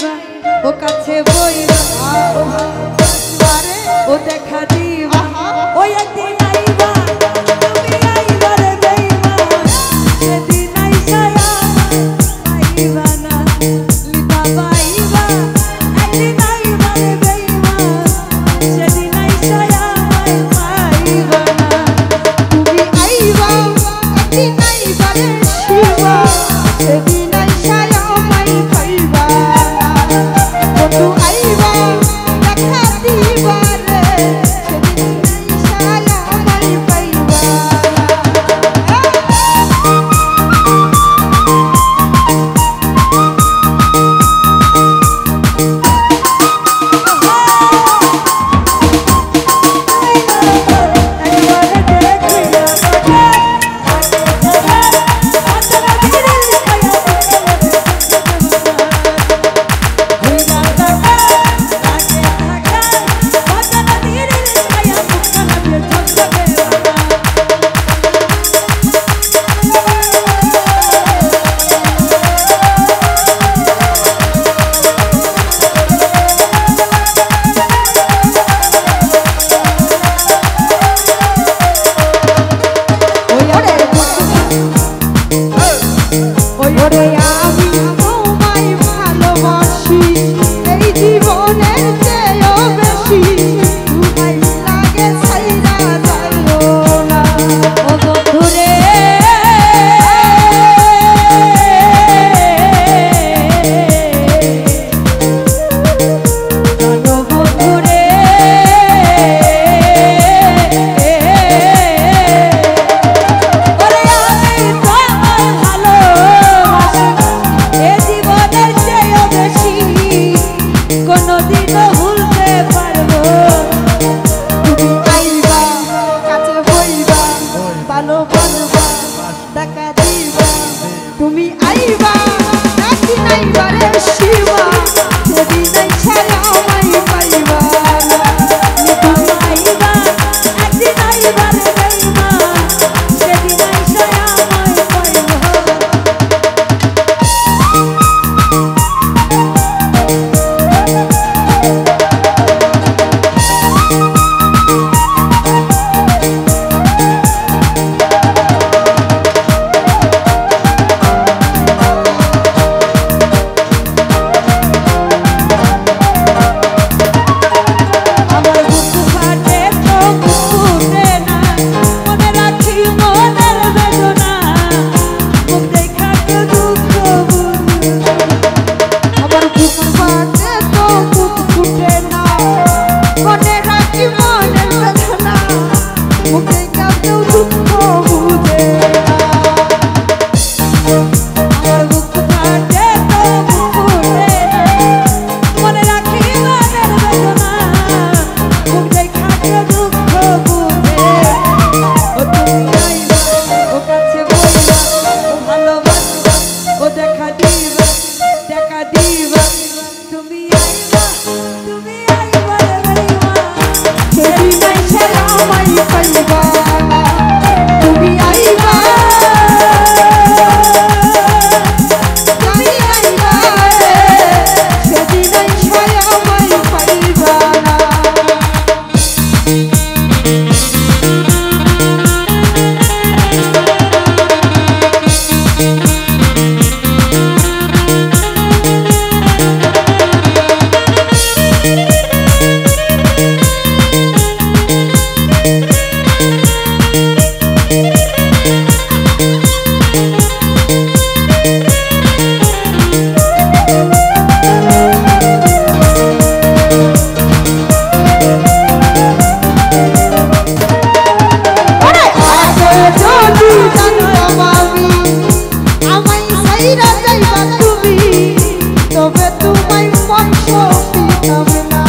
আইবা ও কাছে বইবা ও দেখা দিবা ওই একদিন আইবা তুমি আইবা রে বেঈমান সেদিন আইসা আইবা না লিপা পাইবা একদিন আইবা রে বেঈমান সেদিন আইসা পাইবা না তুমি আইবা একদিন আইবা রে শিবা সেদিন আইসা আমায় পাইবা বন্ধু আইবা দেখা দিবা রে সেদিন আইসা আমায় পাইবা তুমি আইবা একদিন আইবা রে শিবা সেদিন আইসা আমায় পাইবা তুমি আইবা একদিন আইবা রে বেঈমান সেদিন আইসা আমায় পাইবা তবে তোমায় মন সত্যি হবে না